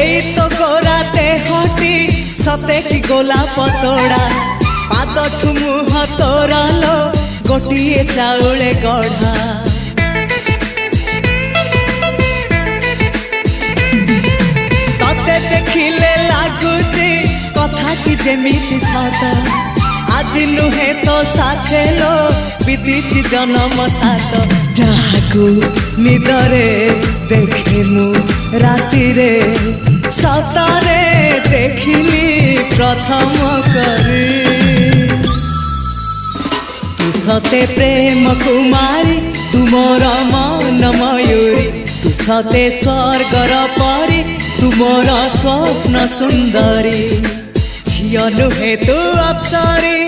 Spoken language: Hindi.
एई तो गोरा देहटी सते कि गोलाप तोड़ा पाद मुह तोरा लो गोटिए चाउले गढ़ा तते देखिले लागुची कथाटी जेमिति सत आज नुहे तो साथे लो बीतीची जन्म सात जहाकू निदरे देखे मु राति रे सतरे देखिली प्रथम करी तू सते प्रेम कुमारी तू मोर मन मयूरी तू सते स्वर्गर परी तू मोर स्वप्न सुंदरी झियो नुहे तू अप्सरी।